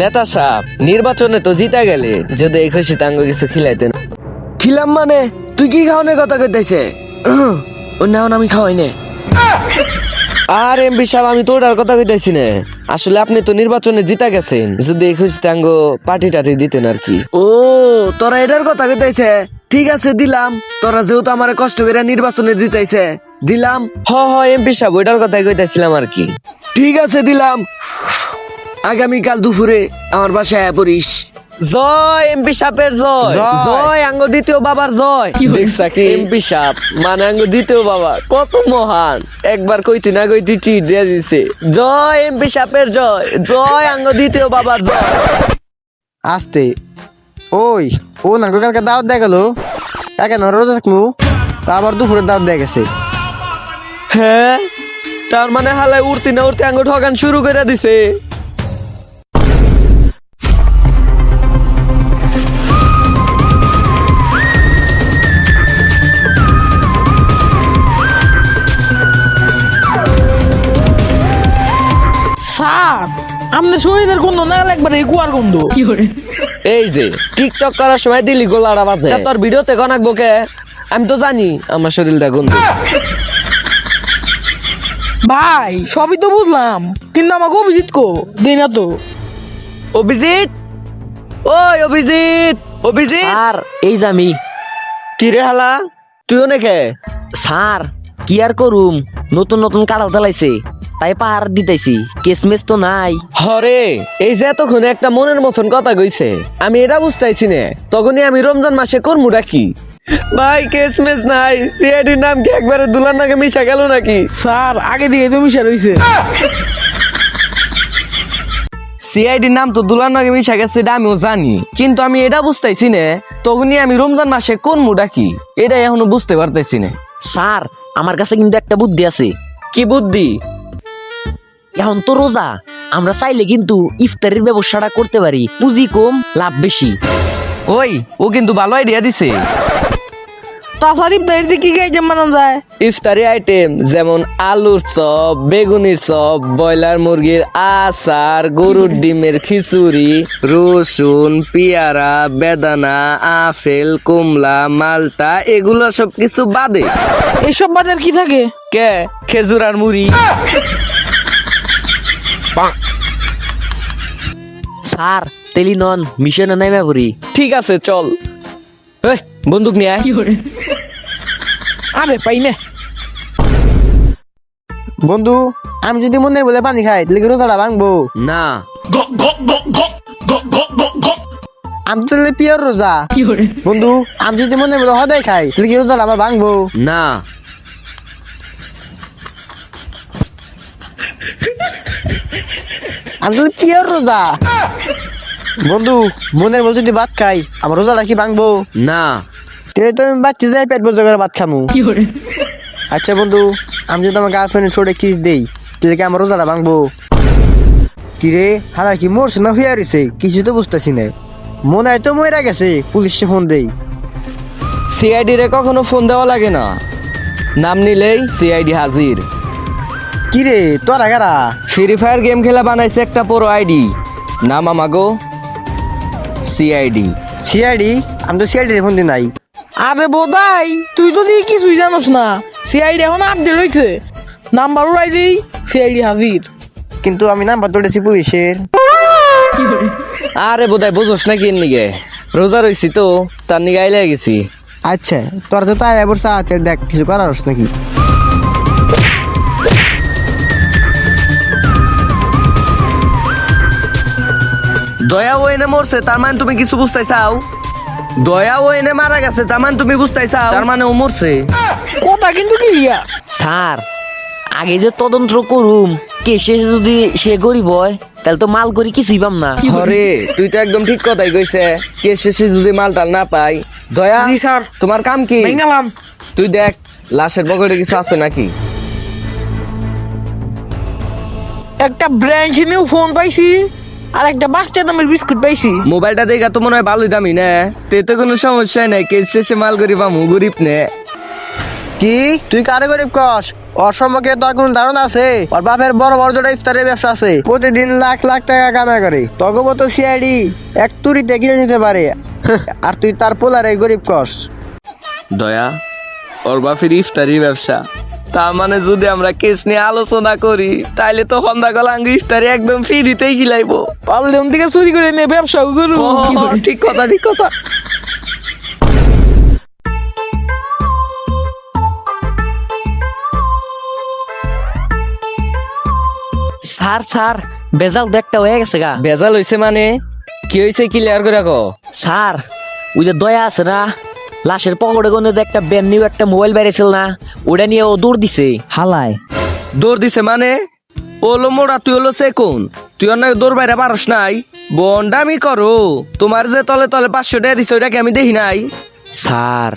নেতা সাহেব, নির্বাচনে তো জিতা গেলে, যদি এই খুশি তাঙ্গ কিছু খিলাইতেন। খিলাম মানে তুই কি খাওয়ানোর কথা কইতেছে? অন্য আমি খাওয়াই নে। আর এমপি সাহেব, আমি তো ওটার কথা কইতেছি না। আসলে আপনি তো নির্বাচনে জিতা গেছেন, যদি এই খুশি তাঙ্গ পার্টি টাটি দিতেন আর কি। ও তোরা এটার কথা কইতেছে, ঠিক আছে দিলাম। তোরা যেহেতু আমার কষ্ট করে নির্বাচনে জিতাইছে দিলাম। হ এমপি সাহেব, ওইটার কথাই কইতেছিলাম আর কি। ঠিক আছে দিলাম। আগামীকাল দুপুরে আমার বাসায় আয়া পড়িস। জয় এমপি সাহেবের জয়। জয় আঙ্গ দ্বিতীয় বাবার জয়। দেখছা কি এমপি সাহেব মানে আঙ্গ দ্বিতীয় বাবা কত মহান, একবার কইতি না কইতি ট্রিট দিয়ে দিছে। জয় এমপি সাহেবের জয়, জয় আঙ্গ দ্বিতীয় বাবার জয়। আসতে ওই ও না কালকে দাওয়াত দেয়া গেল, একে না রোজা থাকবো, তা আবার দুপুরে দাওয়াত দেয়া গেছে। হ্যাঁ, তার মানে হালায় উঠতি না উঠতে আঙ্গ ঠকান শুরু করে দিছে। স্যার আমাদের শরীরের গন্ধ না একবার এই কুয়ার গন্ধ। এই যে টিকটক করার সময় দিলি গোলাটা বাজে, তোর ভিডিওতে গনাকবো কে? আমি তো জানি আমার শরীরটা গন্ধ। ভাই সবই তো বুঝলাম, কিন্তু আমাকে অভিজিৎ কো দেই না তো। অভিজিৎ, ওই অভিজিৎ, অভিজিৎ। স্যার এই যে আমি। কি রে হালা, তুইও নাকি? স্যার কি আর করুম, নতুন নতুন কাড়াল চালাইছে তাই পাহাড় দিতেছি, কেসমেস তো নাই। হরে, এই যে এতক্ষণে একটা মনের মতন কথা কইছে, আমি এটা বুঝতেছি না। তখনই আমি রমজান মাসে করমুটা কি? ভাই কেসমেস নাই, সিআইডির নাম কি একবারে দুলার নাকে মিশা গেল নাকি? স্যার আগে দিয়ে তো মিশা রয়েছে। সিআইডির নাম তো দুলার নাকে মিশা গেছে, এটা আমিও জানি, কিন্তু আমি এটা বুঝতেছি না তখনই আমি রমজান মাসে করমুটা কি, এটা এখনো বুঝতে পারতেছি না। স্যার আমার কাছে কিন্তু একটা বুদ্ধি আছে। কি বুদ্ধি? এখন তো রোজা, আমরা চাইলে কিন্তু ইফতারের ব্যবসাটা করতে পারি, পুঁজি কম লাভ বেশি। ওই ও কিন্তু ভালো আইডিয়া দিছে। তাছাড়া ইফতারির দিকে কি আইটেম বানানো যায়? ইফতারি আইটেম যেমন আলুর চপ, বেগুনির চপ, ব্রয়লার মুরগির আচার, গরুর ডিমের খিচুড়ি, রসুন, পেয়ারা, বেদানা, আপেল, কমলা, মালটা, এগুলো সব কিছু বাদে এইসব বাজার কি থাকে? কে খেজুর আর মুড়ি। স্যার তেলি নন মিশনে নাইমা পড়ি। ঠিক আছে চল। এই, বন্দুক নিয়ে আয়। আরে পাই না। বন্ধু আমি যদি মনের বলে পানি খাই তাহলে কি রোজাটা ভাঙবো? না, আমি তো পিওর রোজা। বন্ধু আমি যদি মনের বলে হদাই খাই তাহলে কি রোজাটা আমার ভাঙবো? না, আমি তো পিওর রোজা। বন্ধু মনের বলে যদি ভাত খাই আমার রোজাটা কি ভাঙবো? না। তাহলে তো আমি বাচ্চা যাই পেট বজা করে ভাত খামু। আচ্ছা বন্ধু, আমি যদি আমার গার্লফ্রেন্ডের ছোটে কিস দেই তাহলে কি আমার রোজাটা ভাঙবো? কিরে হালা কি মরছে না হইয়া রয়েছে কিছু তো বুঝতেছি না। মনে হয় তো মরে গেছে, পুলিশে ফোন দেই। সিআইডি রে কখনো ফোন দেওয়া লাগে না, নাম নিলেই সিআইডি হাজির। কিরে তোরা গারা? ফ্রি ফায়ার গেম খেলা বানাইছে একটা পুরো আইডি, নাম আমাগো সিআইডি। সিআইডি? আমি তো সিআইডি ফোন দিই নাই। আরে বোধাই তুই যদি কিছুই জানোস না, সিআইডি এখন আপডেট হয়েছে, নাম্বার উড়াই দিই সিআইডি হাজির। কিন্তু আমি নাম্বার দৌড়েছি পুলিশের। আরে বোধহয় বুঝোস নাকি এর নিগে, রোজা রইছি তো তার নিগে আইলে গেছি। আচ্ছা তোরা তো তাই এবার সাথে দেখ কিছু করার নাকি। দয়া ও এনে মরছে তার মানে তুমি কিছু বুঝতে চাও? দয়া ও এনে মারা গেছে তার মানে তুমি বুঝতে চাও তার মানে ও মরছে? কথা কিন্তু ক্লিয়ার। স্যার আগে যে তদন্ত করুম, কে সে যদি সে গরিব হয় তাহলে তো মাল করি কিছুই পাম না। হরে তুই তো একদম ঠিক কথাই কইছে, কে শেষে যদি মালটাল না পাই। দয়া জি স্যার। তোমার কাম কি? ভেঙালাম। তুই দেখ লাশের পকেটে কিছু আছে নাকি। একটা ব্র্যান্ড নিউ ফোন পাইছি, আর একটা বাচ্চা দামের বিস্কুট পাইছি। মোবাইলটা দেখা তো মনে হয় ভালোই দামি না, তে তো কোনো সমস্যা নাই, কে শেষে মাল গরিব আমু গরিব নে। কি তুই কারে গরিব কস? ওর সম্পর্কে তোর কোন ধারণা আছে? ওর বাপের বড় বড় দুটো ইফতারের ব্যবসা আছে, প্রতিদিন লাখ লাখ টাকা কামাই করে। তগবো তো সিআইডি এক তুড়িতে কিনে নিতে পারে, আর তুই তার পোলারে গরিব কস। দয়া ওর বাপের ইফতারি ব্যবসা, তার মানে যদি আমরা কেস নিয়ে আলোচনা করি তাইলে তো সন্ধ্যাকাল আঙ্গ ইফতারি একদম ফ্রিতেই গিলাইবো। পারলে ওন থেকে চুরি করে নিয়ে ব্যবসা করু। ঠিক কথা ঠিক কথা। স্যার স্যার বেজাল তো একটা হয়ে গেছে গা। ভেজাল হইছে মানে কি হইছে ক্লিয়ার করে রাখো। স্যার ওই যে দয়া আছে না, লাশের পকেটে কোনে যে একটা ব্যান নিউ একটা মোবাইল বেড়েছিল না, ওটা নিয়ে ও দৌড় দিছে হালায়। দৌড় দিছে মানে ও হলো মোড়া, তুই হলো সেকুন, তুই অন্য দৌড় বাইরে পারস নাই। বন্ডামি করো, তোমার যে তলে তলে 500 টাকা দিছে ওইটাকে আমি দেখি নাই। স্যার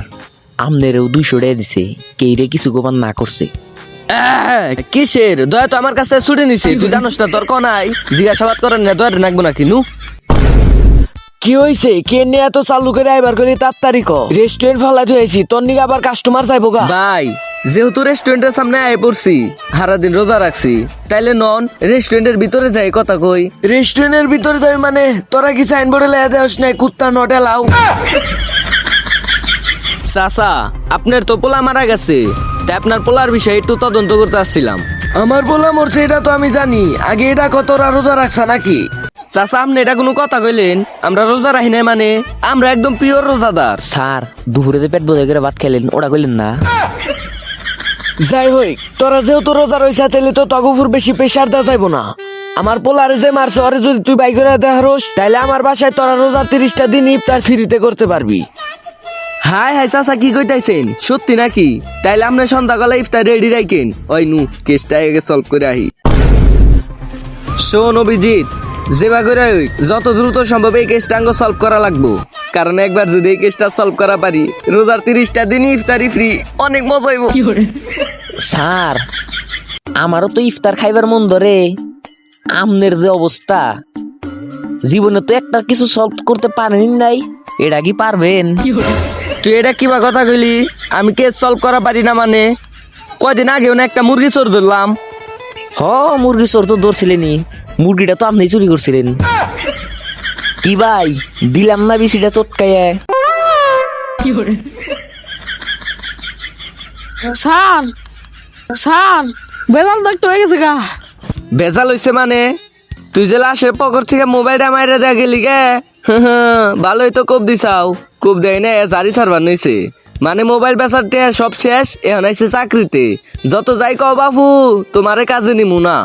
আমনেরও 200 টাকা দিছে, কেইরে কিছু গোপন না করছে। কিসের দয়া? তো আমার কাছে ছুটে নিছে, তুই জানোস না তোর কনাই জিজ্ঞাসাবাদ করেন না, দয়া নাকবো না কিনু। কি হইছে? কে নিয়ে এত চালু করে আইবার করি তাড়াতাড়ি ক। রেস্টুরেন্ট ফালাই হয়েছি, তোর নিকে আবার কাস্টমার চাইবো গা। ভাই যেহেতু রেস্টুরেন্টের সামনে আয় পড়ছি, সারাদিন রোজা রাখছি, তাইলে নন রেস্টুরেন্টের ভিতরে যাই কথা কই। রেস্টুরেন্টের ভিতরে যাই মানে তোরা কি সাইনবোর্ডে লেখা দেওয়াস নাই কুত্তা নট এলাও? চাচা আপনার তো পোলা মারা গেছে, তাই আপনার পোলার বিষয়ে একটু তদন্ত করতে আসছিলাম। আমার বলা মরছে এটা তো আমি জানি, আগে এটা কতরা রোজা রাখছা নাকি? চাচা আপনি এটা কোনো কথা কইলেন? আমরা রোজা রাখি নাই মানে, আমরা একদম পিওর রোজাদার। স্যার দুপুরে যে পেট বোঝাই করে ভাত খেলেন ওটা কইলেন না? যাই হই, তোরা যেহেতু রোজা রয়েছে তাহলে তো তগফুর বেশি প্রেশার দেওয়া যাইবো না। আমার পোলারে যে মারছে ওরে যদি তুই বাইক করে দেখারোস তাহলে আমার বাসায় তোরা রোজার 30টা দিন ইফতার ফ্রিতে করতে পারবি। হাই হাই চাচা কি কইতাইছেন, সত্যি নাকি? তাইলে আপনি সন্ধ্যাবেলা ইফতার রেডি রাখেন, ওই নু কেসটা আগে সলভ করে আহি। শোন অভিজিৎ, যেবা করে হই যত দ্রুত সম্ভব এই কেসটা আঙ্গ সলভ করা লাগবো, কারণ একবার যদি এই কেসটা সলভ করা পারি রোজার 30টা দিন ইফতারি ফ্রি, অনেক মজা হইব। স্যার আমারও তো ইফতার খাইবার মন ধরে, আমনের যে অবস্থা, জীবনে তো একটা কিছু সলভ করতে পারেনি নাই, এটা কি পারবেন? তুই এটা কিবা কথা কইলি? আমি কেস সলভ করা পারি না মানে? কয়দিন আগেও না একটা মুরগি চোর ধরলাম। হ মুরগি চোর তো ধরছিলেনি, মুরগিটা তো আপনি চুরি করছিলেন। কি ভাই দিলাম না বেশিটা চটকাইয়া? স্যার স্যার বেজাল তো একটা হয়ে গেছে গা। ভেজাল হইছে মানে? তুই যে লাশের পকেট থেকে মোবাইলটা মাইরে দেয়া গেলি গে, ভালোই তো কোপ দিছাও। কোপ দেয় না জারি সার্ভার নইছে, মানে মোবাইল বেচার টেয়া সব শেষ, এখন আইছে চাকরিতে। যত যাই কও বাবু তোমারে কাজে নিমু না।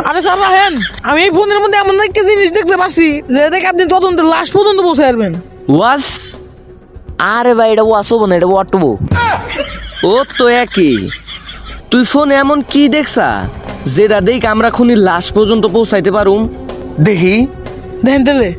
আরে স্যার রাহেন, আমি এই ফোনের মধ্যে এমন একটা জিনিস দেখতে পাচ্ছি যেটা দেখে আপনি তদন্তের লাশ পর্যন্ত পৌঁছে পারবেন। ওয়াস? আরে ভাই এটা ওয়াসবো না, এটা ওয়াটবো। ও তো একই। তুই ফোনে এমন কি দেখছা যেটা দেখ আমরা খুনির লাশ পর্যন্ত পৌঁছাইতে পারুম? দেখি। দেখেন তাহলে।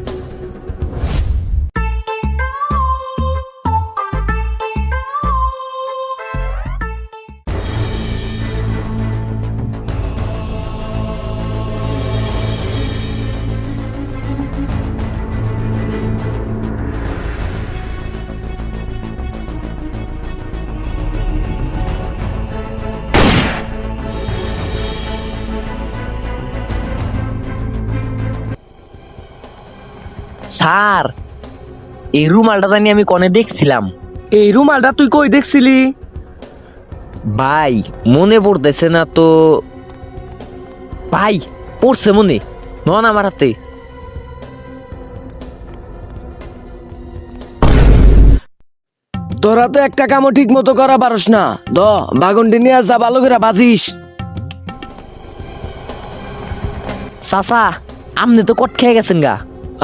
স্যার এই রুমালটা জানি আমি কনে দেখছিলাম। এই রুমালটা তুই কই দেখছিলি? ভাই মনে পড়তেছে না তো। ভাই পড়ছে মনে, নন আমার হাতে। তোরা তো একটা কামও ঠিক মতো করা পারস না। বাগনটি নিয়ে যা ভালো করে বাজিস। চাচা আপনি তো কট খেয়ে গেছেন গা।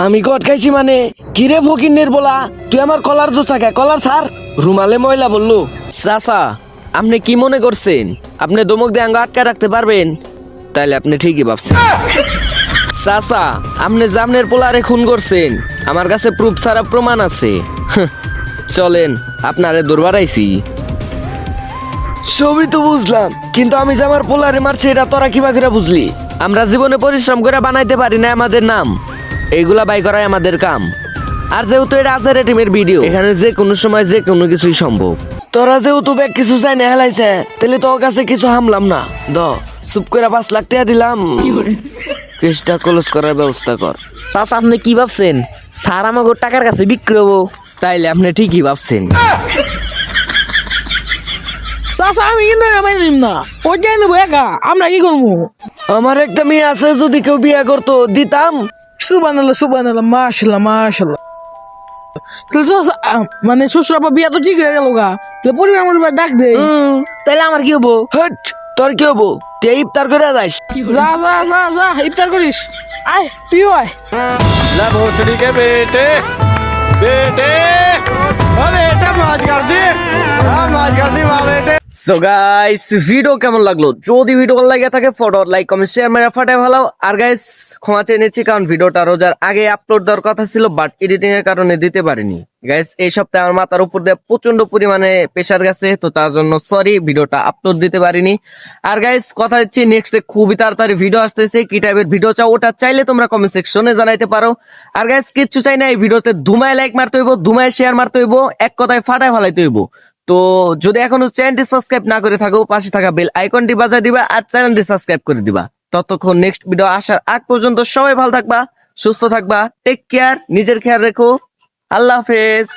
আমি কট খাইছি মানে? কিরে ফকিন্নের বলা, তুই আমার কলার দোষ থাকে কলার ছাড়। রুমালে ময়লা বললো। চাচা আপনি কি মনে করছেন আপনি দমক দিয়ে আঙ্গ আটকা রাখতে পারবেন? তাইলে আপনি ঠিকই ভাবছেন। চাচা আপনি জামনের পোলারে খুন করছেন, আমার কাছে প্রুফ ছাড়া প্রমাণ আছে। চলেন আপনারে দৌড়বাড়াইছি। সবই তো বুঝলাম, কিন্তু আমি যে আমার পোলারে মারছি এটা তোরা কিবা করে বুঝলি? আমরা জীবনে পরিশ্রম করে বানাইতে পারি না আমাদের নাম, এইগুলা বাই করাই আমাদের কাম। আর যেহেতু এটা আজারে টিমের ভিডিও এখানে যে কোনো সময় যে কোনো কিছুই সম্ভব। তোরা যেহেতু ব্যাগ কিছু চাই না হেলাইছে তাহলে তোর কাছে কিছু হামলাম না। চুপ করে 5 লাখ টাকা দিলাম, কেসটা ক্লোজ করার ব্যবস্থা কর। চাচা আপনি কি ভাবছেন স্যার আমাকে টাকার কাছে বিক্রি হবো? তাইলে আপনি ঠিকই ভাবছেন। চাচা আমি কিন্তু এটা মানি নিম না, ওইটাই নেবো একা, আমরা কি করবো? আমার একটা মেয়ে আছে, যদি কেউ বিয়ে করতো দিতাম। সুবানাল্লাহ মাশাল্লাহ মাশাল্লাহ। তাহলে তো মানে শ্বশুর আবার বিয়া তো ঠিক হয়ে গেল গা, তাহলে পরিবার ডাক দে। তাহলে আমার কি হবো? হট, তোর কি হবো? তুই ইফতার করে যাস। যা যা যা যা ইফতার করিস, আয় তুইও আয়। ला भोसड़ी के बेटे बेटे ओ बेटा मौज कर दी हाँ मौज कर दी वाह बेटे। সো গাইস ভিডিও কেমন লাগলো? যদি ভিডিও ভালো লাগে থাকে ফটো লাইক কমেন্ট শেয়ার মেরা ফাটাই ভালো। আর গাইস ক্ষমা চেয়ে নিচ্ছি, কারণ ভিডিওটা রোজার আগে আপলোড দেওয়ার কথা ছিল, বাট এডিটিং এর কারণে দিতে পারিনি। গাইস এই সপ্তাহে আমার মাথার উপর দিয়ে প্রচন্ড পরিমাণে প্রেসার গেছে, তো তার জন্য সরি ভিডিওটা আপলোড দিতে পারিনি। আর গাইস কথা দিচ্ছি নেক্সট খুবই তাড়াতাড়ি ভিডিও আসতেছে, কি টাইপের ভিডিও চাও ওটা চাইলে তোমরা কমেন্ট সেকশনে জানাইতে পারো। আর গাইস কিচ্ছু চাই না, এই ভিডিওতে ধুমায় লাইক মারতে হইব, ধুমায় শেয়ার মারতে হইব, এক কথায় ফাটায় ফালাইতে হইব। তো যদি এখনো চ্যানেলটি সাবস্ক্রাইব না করে থাকো, পাশে থাকা বেল আইকনটি বাজায় দিবা আর চ্যানেলটি সাবস্ক্রাইব করে দিবা। ততক্ষণ নেক্সট ভিডিও আসার আগ পর্যন্ত সবাই ভালো থাকবা, সুস্থ থাকবা, টেক কেয়ার, নিজের খেয়াল রেখো। আল্লাহ হাফেজ।